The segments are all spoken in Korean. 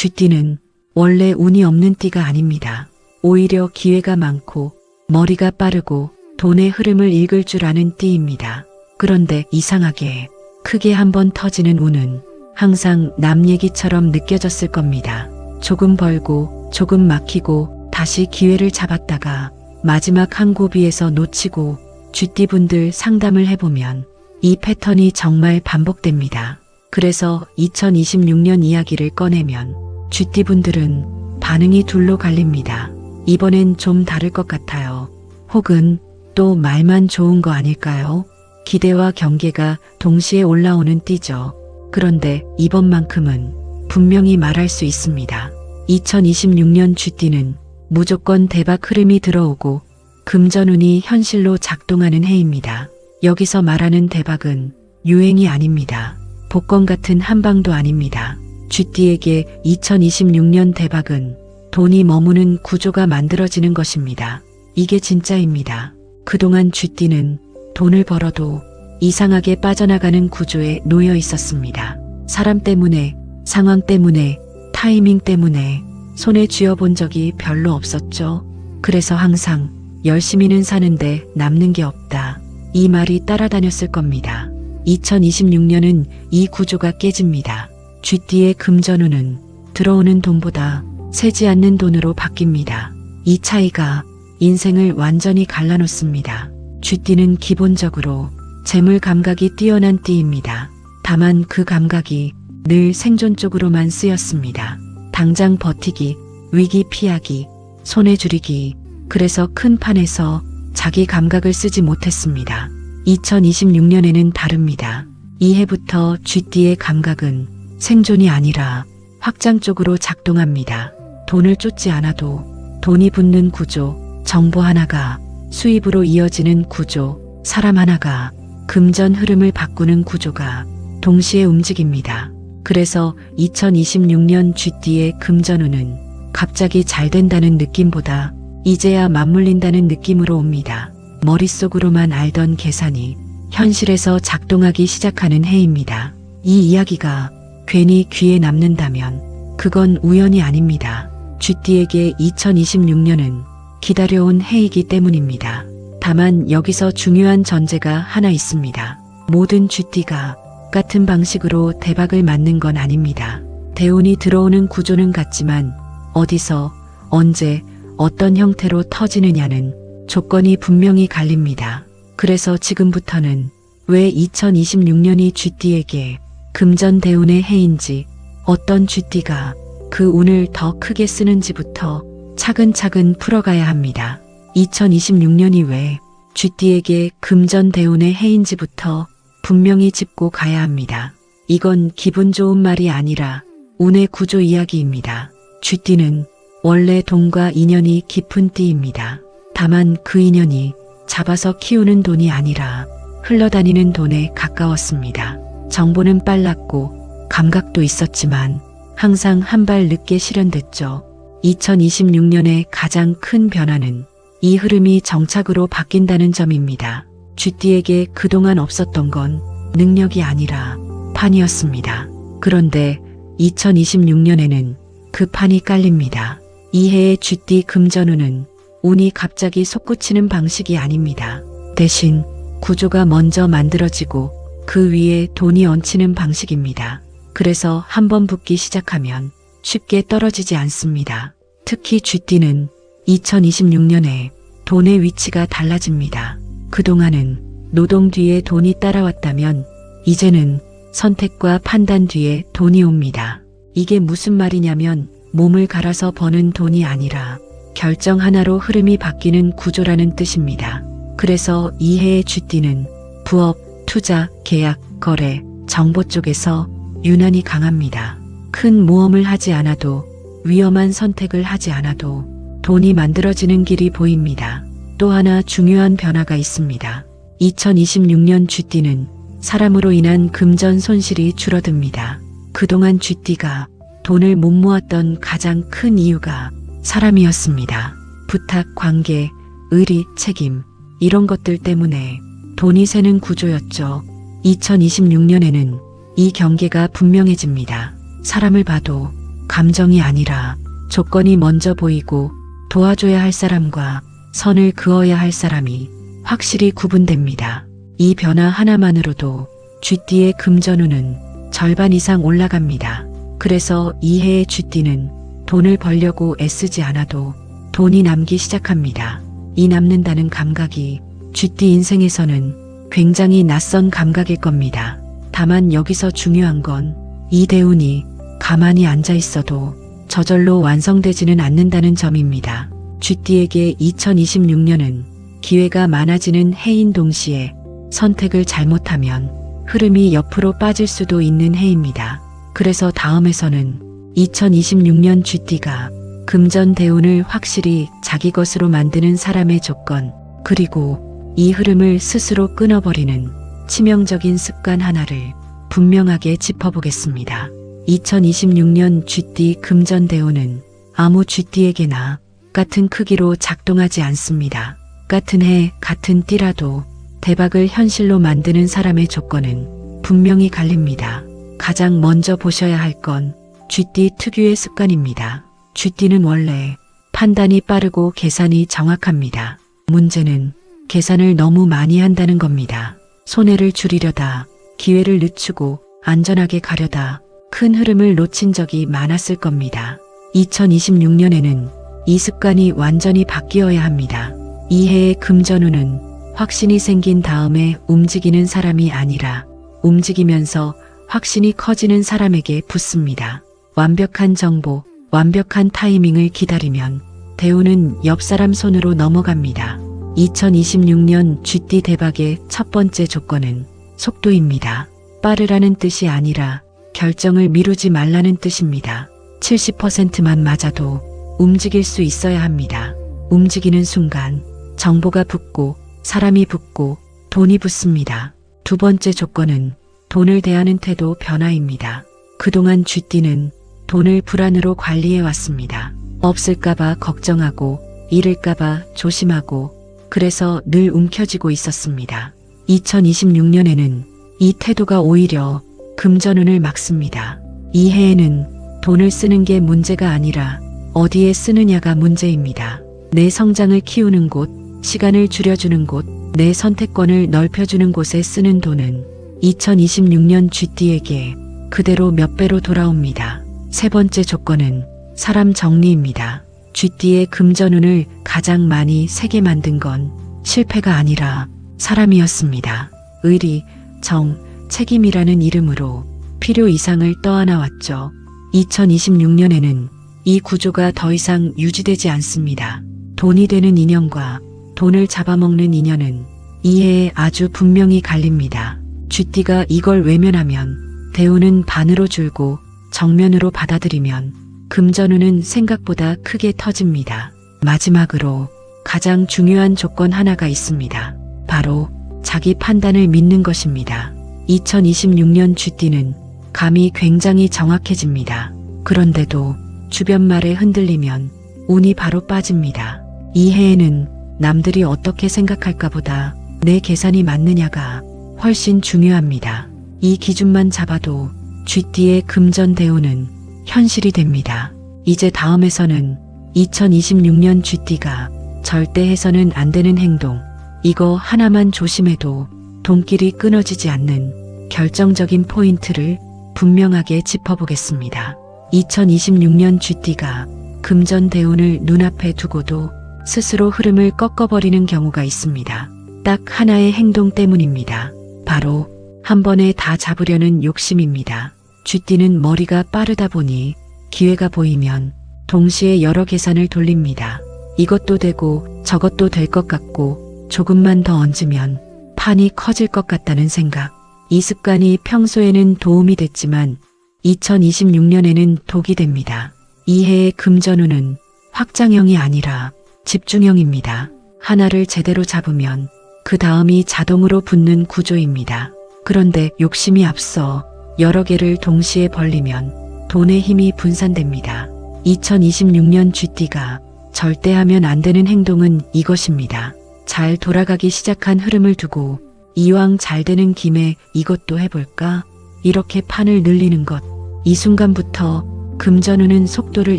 쥐띠는 원래 운이 없는 띠가 아닙니다. 오히려 기회가 많고 머리가 빠르고 돈의 흐름을 읽을 줄 아는 띠입니다. 그런데 이상하게 크게 한번 터지는 운은 항상 남 얘기처럼 느껴졌을 겁니다. 조금 벌고 조금 막히고 다시 기회를 잡았다가 마지막 한 고비에서 놓치고 쥐띠분들 상담을 해보면 이 패턴이 정말 반복됩니다. 그래서 2026년 이야기를 꺼내면 쥐띠분들은 반응이 둘로 갈립니다. 이번엔 좀 다를 것 같아요. 혹은 또 말만 좋은 거 아닐까요? 기대와 경계가 동시에 올라오는 띠죠. 그런데 이번만큼은 분명히 말할 수 있습니다. 2026년 쥐띠는 무조건 대박 흐름이 들어오고 금전운이 현실로 작동하는 해입니다. 여기서 말하는 대박은 유행이 아닙니다. 복권 같은 한방도 아닙니다. 쥐띠에게 2026년 대박은 돈이 머무는 구조가 만들어지는 것입니다. 이게 진짜입니다. 그동안 쥐띠는 돈을 벌어도 이상하게 빠져나가는 구조에 놓여 있었습니다. 사람 때문에, 상황 때문에, 타이밍 때문에 손에 쥐어본 적이 별로 없었죠. 그래서 항상 열심히는 사는데 남는 게 없다. 이 말이 따라다녔을 겁니다. 2026년은 이 구조가 깨집니다. 쥐띠의 금전운은 들어오는 돈보다 새지 않는 돈으로 바뀝니다. 이 차이가 인생을 완전히 갈라놓습니다. 쥐띠는 기본적으로 재물 감각이 뛰어난 띠입니다. 다만 그 감각이 늘 생존 쪽으로만 쓰였습니다. 당장 버티기, 위기 피하기, 손해 줄이기, 그래서 큰 판에서 자기 감각을 쓰지 못했습니다. 2026년에는 다릅니다. 이 해부터 쥐띠의 감각은 생존이 아니라 확장 쪽으로 작동합니다. 돈을 쫓지 않아도 돈이 붙는 구조, 정보 하나가 수입으로 이어지는 구조, 사람 하나가 금전 흐름을 바꾸는 구조가 동시에 움직입니다. 그래서 2026년 쥐띠의 금전운은 갑자기 잘 된다는 느낌보다 이제야 맞물린다는 느낌으로 옵니다. 머릿속으로만 알던 계산이 현실에서 작동하기 시작하는 해입니다. 이 이야기가 괜히 귀에 남는다면 그건 우연이 아닙니다. 쥐띠에게 2026년은 기다려온 해이기 때문입니다. 다만 여기서 중요한 전제가 하나 있습니다. 모든 쥐띠가 같은 방식으로 대박을 맞는 건 아닙니다. 대운이 들어오는 구조는 같지만 어디서, 언제, 어떤 형태로 터지느냐는 조건이 분명히 갈립니다. 그래서 지금부터는 왜 2026년이 쥐띠에게 금전 대운의 해인지, 어떤 쥐띠가 그 운을 더 크게 쓰는지부터 차근차근 풀어가야 합니다. 2026년이 왜 쥐띠에게 금전 대운의 해인지부터 분명히 짚고 가야 합니다. 이건 기분 좋은 말이 아니라 운의 구조 이야기입니다. 쥐띠는 원래 돈과 인연이 깊은 띠입니다. 다만 그 인연이 잡아서 키우는 돈이 아니라 흘러다니는 돈에 가까웠습니다. 정보는 빨랐고 감각도 있었지만 항상 한 발 늦게 실현됐죠. 2026년의 가장 큰 변화는 이 흐름이 정착으로 바뀐다는 점입니다. 쥐띠에게 그동안 없었던 건 능력이 아니라 판이었습니다. 그런데 2026년에는 그 판이 깔립니다. 이 해의 쥐띠 금전운은 운이 갑자기 솟구치는 방식이 아닙니다. 대신 구조가 먼저 만들어지고 그 위에 돈이 얹히는 방식입니다. 그래서 한번 붙기 시작하면 쉽게 떨어지지 않습니다. 특히 쥐띠는 2026년에 돈의 위치가 달라집니다. 그동안은 노동 뒤에 돈이 따라왔다면 이제는 선택과 판단 뒤에 돈이 옵니다. 이게 무슨 말이냐면 몸을 갈아서 버는 돈이 아니라 결정 하나로 흐름이 바뀌는 구조라는 뜻입니다. 그래서 이 해의 쥐띠는 부업, 투자, 계약, 거래, 정보 쪽에서 유난히 강합니다. 큰 모험을 하지 않아도, 위험한 선택을 하지 않아도 돈이 만들어지는 길이 보입니다. 또 하나 중요한 변화가 있습니다. 2026년 쥐띠는 사람으로 인한 금전 손실이 줄어듭니다. 그동안 쥐띠가 돈을 못 모았던 가장 큰 이유가 사람이었습니다. 부탁, 관계, 의리, 책임 이런 것들 때문에 돈이 새는 구조였죠. 2026년에는 이 경계가 분명해집니다. 사람을 봐도 감정이 아니라 조건이 먼저 보이고 도와줘야 할 사람과 선을 그어야 할 사람이 확실히 구분됩니다. 이 변화 하나만으로도 쥐띠의 금전운은 절반 이상 올라갑니다. 그래서 이해의 쥐띠는 돈을 벌려고 애쓰지 않아도 돈이 남기 시작합니다. 이 남는다는 감각이 쥐띠 인생에서는 굉장히 낯선 감각일 겁니다. 다만 여기서 중요한 건 이 대운이 가만히 앉아 있어도 저절로 완성되지는 않는다는 점입니다. 쥐띠에게 2026년은 기회가 많아지는 해인 동시에 선택을 잘못하면 흐름이 옆으로 빠질 수도 있는 해입니다. 그래서 다음에서는 2026년 쥐띠가 금전 대운을 확실히 자기 것으로 만드는 사람의 조건, 그리고 이 흐름을 스스로 끊어버리는 치명적인 습관 하나를 분명하게 짚어보겠습니다. 2026년 쥐띠 금전 대운은 아무 쥐띠에게나 같은 크기로 작동하지 않습니다. 같은 해, 같은 띠라도 대박을 현실로 만드는 사람의 조건은 분명히 갈립니다. 가장 먼저 보셔야 할 건 쥐띠 특유의 습관입니다. 쥐띠는 원래 판단이 빠르고 계산이 정확합니다. 문제는 계산을 너무 많이 한다는 겁니다. 손해를 줄이려다, 기회를 늦추고 안전하게 가려다 큰 흐름을 놓친 적이 많았을 겁니다. 2026년에는 이 습관이 완전히 바뀌어야 합니다. 이 해의 금전운은 확신이 생긴 다음에 움직이는 사람이 아니라 움직이면서 확신이 커지는 사람에게 붙습니다. 완벽한 정보, 완벽한 타이밍을 기다리면 대운은 옆 사람 손으로 넘어갑니다. 2026년 쥐띠 대박의 첫 번째 조건은 속도입니다. 빠르라는 뜻이 아니라 결정을 미루지 말라는 뜻입니다. 70%만 맞아도 움직일 수 있어야 합니다. 움직이는 순간 정보가 붙고 사람이 붙고 돈이 붙습니다. 두 번째 조건은 돈을 대하는 태도 변화입니다. 그동안 쥐띠는 돈을 불안으로 관리해 왔습니다. 없을까봐 걱정하고 잃을까봐 조심하고 그래서 늘 움켜쥐고 있었습니다. 2026년에는 이 태도가 오히려 금전운을 막습니다. 이 해에는 돈을 쓰는 게 문제가 아니라 어디에 쓰느냐가 문제입니다. 내 성장을 키우는 곳, 시간을 줄여주는 곳, 내 선택권을 넓혀주는 곳에 쓰는 돈은 2026년 쥐띠에게 그대로 몇 배로 돌아옵니다. 세 번째 조건은 사람 정리입니다. 쥐띠의 금전운을 가장 많이 세게 만든 건 실패가 아니라 사람이었습니다. 의리, 정, 책임이라는 이름으로 필요 이상을 떠안아왔죠. 2026년에는 이 구조가 더 이상 유지되지 않습니다. 돈이 되는 인연과 돈을 잡아먹는 인연은 이해에 아주 분명히 갈립니다. 쥐띠가 이걸 외면하면 대운은 반으로 줄고 정면으로 받아들이면 금전운은 생각보다 크게 터집니다. 마지막으로 가장 중요한 조건 하나가 있습니다. 바로 자기 판단을 믿는 것입니다. 2026년 쥐띠는 감이 굉장히 정확해집니다. 그런데도 주변 말에 흔들리면 운이 바로 빠집니다. 이 해에는 남들이 어떻게 생각할까 보다 내 계산이 맞느냐가 훨씬 중요합니다. 이 기준만 잡아도 쥐띠의 금전 대운은 현실이 됩니다. 이제 다음에서는 2026년 쥐띠가 절대 해서는 안 되는 행동, 이거 하나만 조심해도 돈길이 끊어지지 않는 결정적인 포인트를 분명하게 짚어보겠습니다. 2026년 쥐띠가 금전 대운을 눈앞에 두고도 스스로 흐름을 꺾어버리는 경우가 있습니다. 딱 하나의 행동 때문입니다. 바로 한 번에 다 잡으려는 욕심입니다. 쥐띠는 머리가 빠르다 보니 기회가 보이면 동시에 여러 계산을 돌립니다. 이것도 되고 저것도 될 것 같고 조금만 더 얹으면 판이 커질 것 같다는 생각. 이 습관이 평소에는 도움이 됐지만 2026년에는 독이 됩니다. 이 해의 금전운은 확장형이 아니라 집중형입니다. 하나를 제대로 잡으면 그 다음이 자동으로 붙는 구조입니다. 그런데 욕심이 앞서 여러 개를 동시에 벌리면 돈의 힘이 분산됩니다. 2026년 쥐띠가 절대 하면 안 되는 행동은 이것입니다. 잘 돌아가기 시작한 흐름을 두고 이왕 잘 되는 김에 이것도 해볼까? 이렇게 판을 늘리는 것. 이 순간부터 금전운은 속도를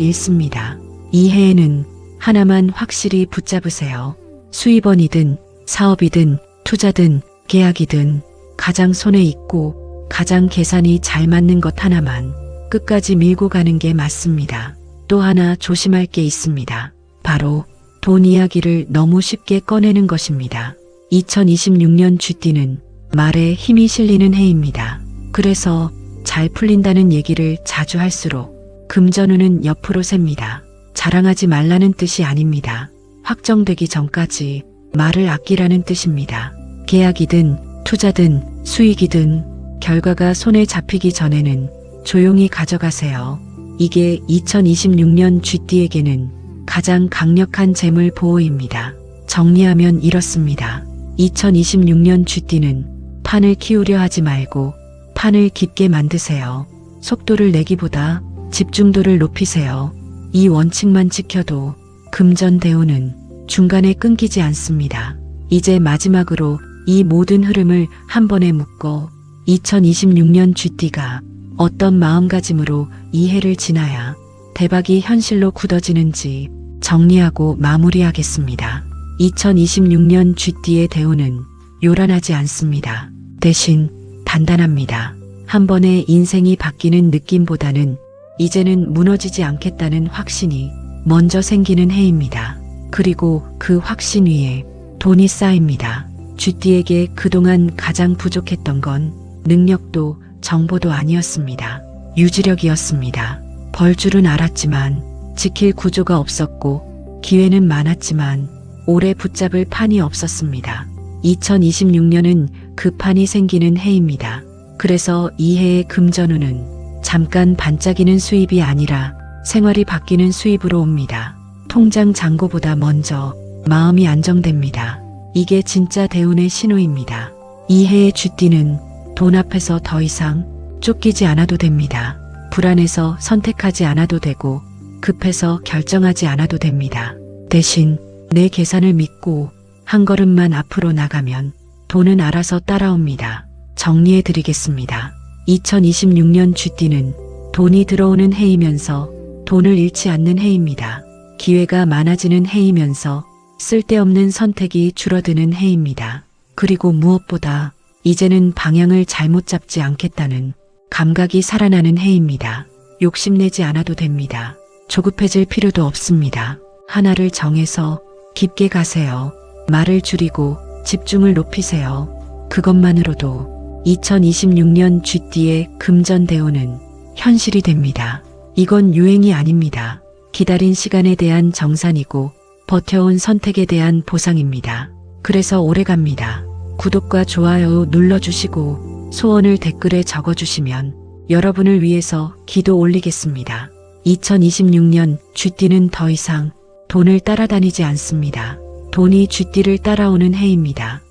잃습니다. 이 해에는 하나만 확실히 붙잡으세요. 수입원이든 사업이든 투자든 계약이든 가장 손에 있고 가장 계산이 잘 맞는 것 하나만 끝까지 밀고 가는 게 맞습니다. 또 하나 조심할 게 있습니다. 바로 돈 이야기를 너무 쉽게 꺼내는 것입니다. 2026년 쥐띠는 말에 힘이 실리는 해입니다. 그래서 잘 풀린다는 얘기를 자주 할수록 금전운은 옆으로 셉니다. 자랑하지 말라는 뜻이 아닙니다. 확정되기 전까지 말을 아끼라는 뜻입니다. 계약이든 투자든 수익이든 결과가 손에 잡히기 전에는 조용히 가져가세요. 이게 2026년 쥐띠에게는 가장 강력한 재물 보호입니다. 정리하면 이렇습니다. 2026년 쥐띠는 판을 키우려 하지 말고 판을 깊게 만드세요. 속도를 내기보다 집중도를 높이세요. 이 원칙만 지켜도 금전대운은 중간에 끊기지 않습니다. 이제 마지막으로 이 모든 흐름을 한 번에 묶어 2026년 쥐띠가 어떤 마음가짐으로 이 해를 지나야 대박이 현실로 굳어지는지 정리하고 마무리하겠습니다. 2026년 쥐띠의 대운은 요란하지 않습니다. 대신 단단합니다. 한 번에 인생이 바뀌는 느낌보다는 이제는 무너지지 않겠다는 확신이 먼저 생기는 해입니다. 그리고 그 확신 위에 돈이 쌓입니다. 쥐띠에게 그동안 가장 부족했던 건 능력도 정보도 아니었습니다. 유지력이었습니다. 벌 줄은 알았지만 지킬 구조가 없었고 기회는 많았지만 오래 붙잡을 판이 없었습니다. 2026년은 그 판이 생기는 해입니다. 그래서 이 해의 금전운은 잠깐 반짝이는 수입이 아니라 생활이 바뀌는 수입으로 옵니다. 통장 잔고보다 먼저 마음이 안정됩니다. 이게 진짜 대운의 신호입니다. 이 해의 쥐띠는 돈 앞에서 더 이상 쫓기지 않아도 됩니다. 불안해서 선택하지 않아도 되고 급해서 결정하지 않아도 됩니다. 대신 내 계산을 믿고 한 걸음만 앞으로 나가면 돈은 알아서 따라옵니다. 정리해 드리겠습니다. 2026년 쥐띠는 돈이 들어오는 해이면서 돈을 잃지 않는 해입니다. 기회가 많아지는 해이면서 쓸데없는 선택이 줄어드는 해입니다. 그리고 무엇보다 이제는 방향을 잘못 잡지 않겠다는 감각이 살아나는 해입니다. 욕심내지 않아도 됩니다. 조급해질 필요도 없습니다. 하나를 정해서 깊게 가세요. 말을 줄이고 집중을 높이세요. 그것만으로도 2026년 쥐띠의 금전대운은 현실이 됩니다. 이건 유행이 아닙니다. 기다린 시간에 대한 정산이고 버텨온 선택에 대한 보상입니다. 그래서 오래갑니다. 구독과 좋아요 눌러주시고 소원을 댓글에 적어주시면 여러분을 위해서 기도 올리겠습니다. 2026년 쥐띠는 더 이상 돈을 따라다니지 않습니다. 돈이 쥐띠를 따라오는 해입니다.